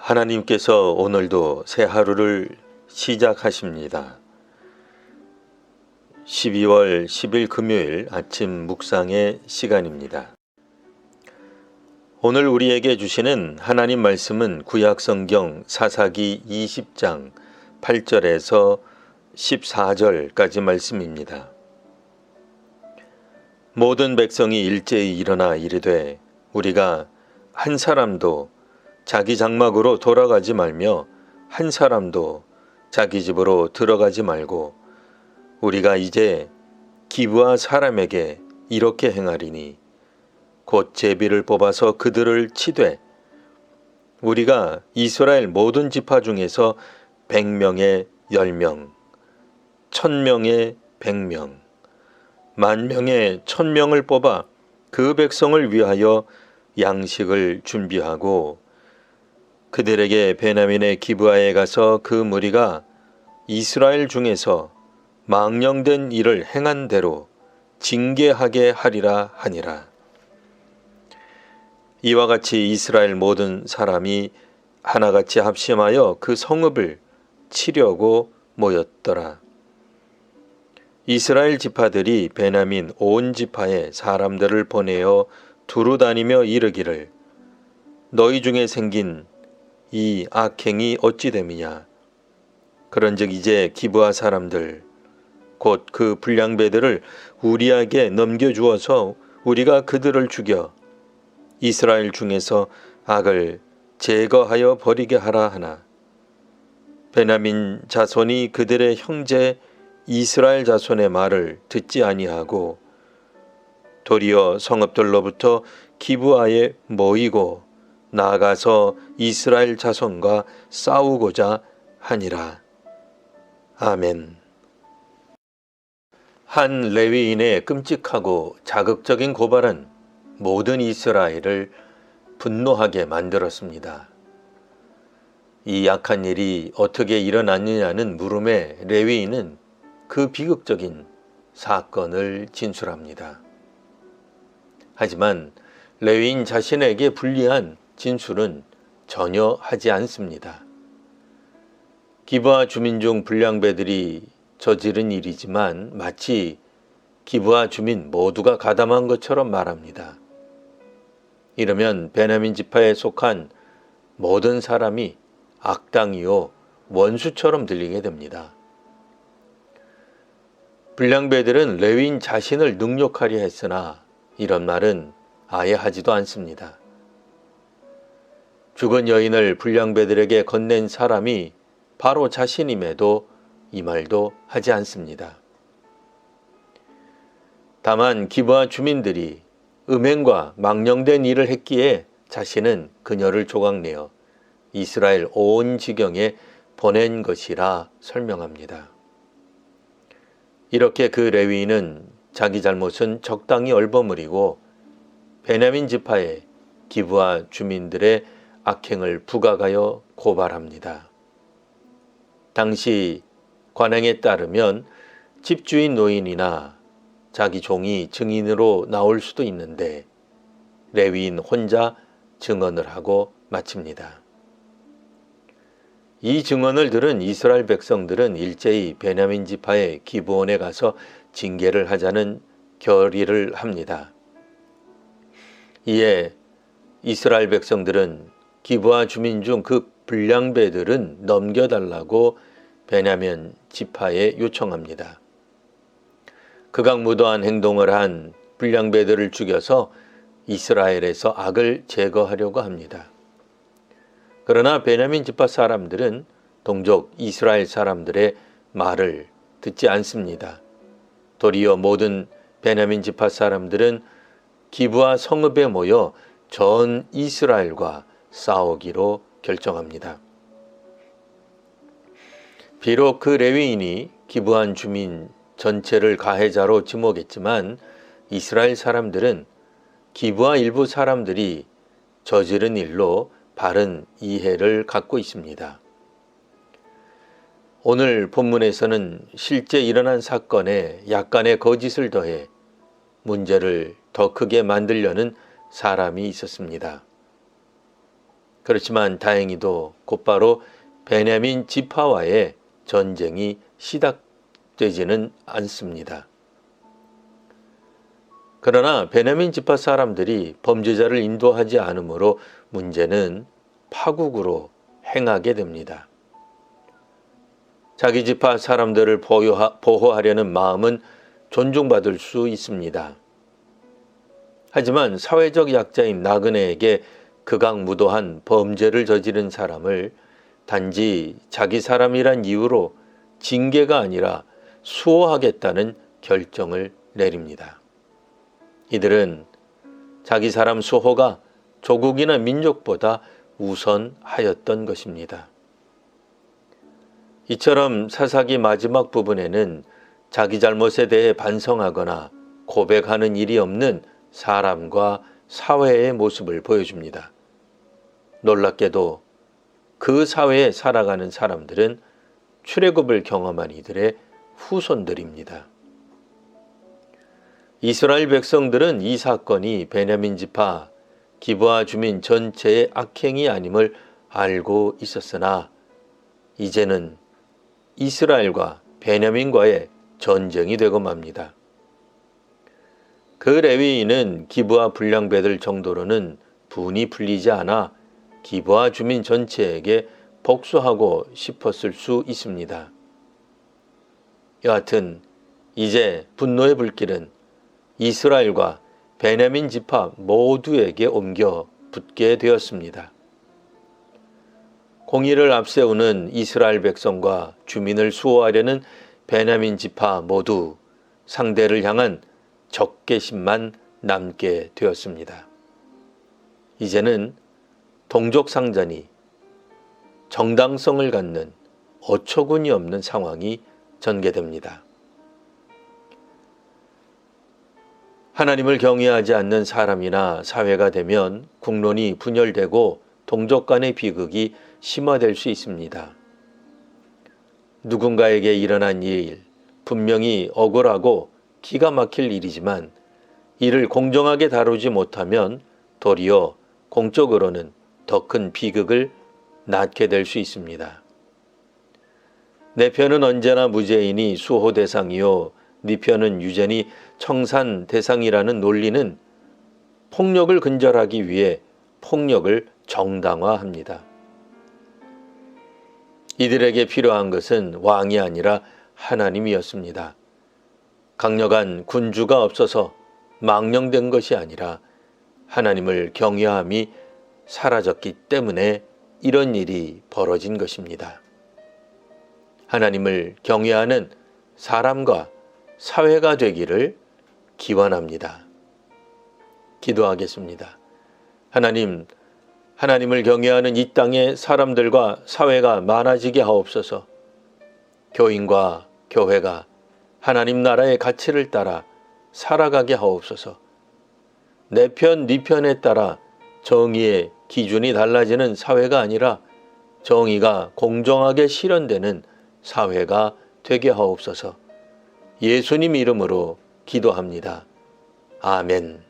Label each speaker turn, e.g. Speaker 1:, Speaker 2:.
Speaker 1: 하나님께서 오늘도 새 하루를 시작하십니다. 12월 10일 금요일 아침 묵상의 시간입니다. 오늘 우리에게 주시는 하나님 말씀은 구약성경 사사기 20장 8절에서 14절까지 말씀입니다. 모든 백성이 일제히 일어나 이르되 우리가 한 사람도 자기 장막으로 돌아가지 말며 한 사람도 자기 집으로 들어가지 말고 우리가 이제 기브아 사람에게 이렇게 행하리니 곧 제비를 뽑아서 그들을 치되 우리가 이스라엘 모든 지파 중에서 100명에 10명, 1000명에 100명, 10,000명에 1000명을 뽑아 그 백성을 위하여 양식을 준비하고 그들에게 베냐민의 기브아에 가서 그 무리가 이스라엘 중에서 망령된 일을 행한 대로 징계하게 하리라 하니라. 이와 같이 이스라엘 모든 사람이 하나같이 합심하여 그 성읍을 치려고 모였더라. 이스라엘 지파들이 베냐민 온 지파에 사람들을 보내어 두루 다니며 이르기를 너희 중에 생긴 이 악행이 어찌 됨이냐. 그런즉 이제 기브아 사람들 곧 그 불량배들을 우리에게 넘겨주어서 우리가 그들을 죽여 이스라엘 중에서 악을 제거하여 버리게 하라 하나. 베냐민 자손이 그들의 형제 이스라엘 자손의 말을 듣지 아니하고 도리어 성읍들로부터 기브아에 모이고 나아가서 이스라엘 자손과 싸우고자 하니라. 아멘. 한 레위인의 끔찍하고 자극적인 고발은 모든 이스라엘을 분노하게 만들었습니다. 이 악한 일이 어떻게 일어났느냐는 물음에 레위인은 그 비극적인 사건을 진술합니다. 하지만 레위인 자신에게 불리한 진술은 전혀 하지 않습니다. 기브아 주민 중 불량배들이 저지른 일이지만 마치 기브아 주민 모두가 가담한 것처럼 말합니다. 이러면 베냐민 지파에 속한 모든 사람이 악당이요 원수처럼 들리게 됩니다. 불량배들은 레위인 자신을 능욕하려 했으나 이런 말은 아예 하지도 않습니다. 죽은 여인을 불량배들에게 건넨 사람이 바로 자신임에도 이 말도 하지 않습니다. 다만 기브아 주민들이 음행과 망령된 일을 했기에 자신은 그녀를 조각내어 이스라엘 온 지경에 보낸 것이라 설명합니다. 이렇게 그 레위인은 자기 잘못은 적당히 얼버무리고 베냐민 지파의 기브아 주민들의 악행을 부각하여 고발합니다. 당시 관행에 따르면 집주인 노인이나 자기 종이 증인으로 나올 수도 있는데 레위인 혼자 증언을 하고 마칩니다. 이 증언을 들은 이스라엘 백성들은 일제히 베냐민 지파의 기브온에 가서 징계를 하자는 결의를 합니다. 이에 이스라엘 백성들은 기브아 주민 중 그 불량배들은 넘겨달라고 베냐민 지파에 요청합니다. 극악무도한 행동을 한 불량배들을 죽여서 이스라엘에서 악을 제거하려고 합니다. 그러나 베냐민 지파 사람들은 동족 이스라엘 사람들의 말을 듣지 않습니다. 도리어 모든 베냐민 지파 사람들은 기브아 성읍에 모여 전 이스라엘과 싸우기로 결정합니다. 비록 그 레위인이 기브아 주민 전체를 가해자로 지목했지만 이스라엘 사람들은 기브아 일부 사람들이 저지른 일로 바른 이해를 갖고 있습니다. 오늘 본문에서는 실제 일어난 사건에 약간의 거짓을 더해 문제를 더 크게 만들려는 사람이 있었습니다. 그렇지만 다행히도 곧바로 베냐민 지파와의 전쟁이 시작되지는 않습니다. 그러나 베냐민 지파 사람들이 범죄자를 인도하지 않으므로 문제는 파국으로 행하게 됩니다. 자기 지파 사람들을 보호하려는 마음은 존중받을 수 있습니다. 하지만 사회적 약자인 나그네에게 극악무도한 범죄를 저지른 사람을 단지 자기 사람이란 이유로 징계가 아니라 수호하겠다는 결정을 내립니다. 이들은 자기 사람 수호가 조국이나 민족보다 우선하였던 것입니다. 이처럼 사사기 마지막 부분에는 자기 잘못에 대해 반성하거나 고백하는 일이 없는 사람과 사회의 모습을 보여줍니다. 놀랍게도 그 사회에 살아가는 사람들은 출애굽을 경험한 이들의 후손들입니다. 이스라엘 백성들은 이 사건이 베냐민 지파 기브아 주민 전체의 악행이 아님을 알고 있었으나 이제는 이스라엘과 베냐민과의 전쟁이 되고 맙니다. 그 레위인은 기브아 불량배들 정도로는 분이 풀리지 않아 기브아 주민 전체에게 복수하고 싶었을 수 있습니다. 여하튼 이제 분노의 불길은 이스라엘과 베냐민 지파 모두에게 옮겨 붙게 되었습니다. 공의를 앞세우는 이스라엘 백성과 주민을 수호하려는 베냐민 지파 모두 상대를 향한 적개심만 남게 되었습니다. 이제는 동족상전이 정당성을 갖는 어처구니 없는 상황이 전개됩니다. 하나님을 경외하지 않는 사람이나 사회가 되면 국론이 분열되고 동족 간의 비극이 심화될 수 있습니다. 누군가에게 일어난 일, 분명히 억울하고 기가 막힐 일이지만 이를 공정하게 다루지 못하면 도리어 공적으로는 더 큰 비극을 낳게 될 수 있습니다. 내 편은 언제나 무죄인이 수호 대상이요 네 편은 유죄니 청산 대상이라는 논리는 폭력을 근절하기 위해 폭력을 정당화합니다. 이들에게 필요한 것은 왕이 아니라 하나님이었습니다. 강력한 군주가 없어서 망령된 것이 아니라 하나님을 경외함이 사라졌기 때문에 이런 일이 벌어진 것입니다. 하나님을 경외하는 사람과 사회가 되기를 기원합니다. 기도하겠습니다. 하나님을 경외하는 이 땅의 사람들과 사회가 많아지게 하옵소서. 교인과 교회가 하나님 나라의 가치를 따라 살아가게 하옵소서. 내 편, 네 편에 따라 정의의 기준이 달라지는 사회가 아니라 정의가 공정하게 실현되는 사회가 되게 하옵소서. 예수님 이름으로 기도합니다. 아멘.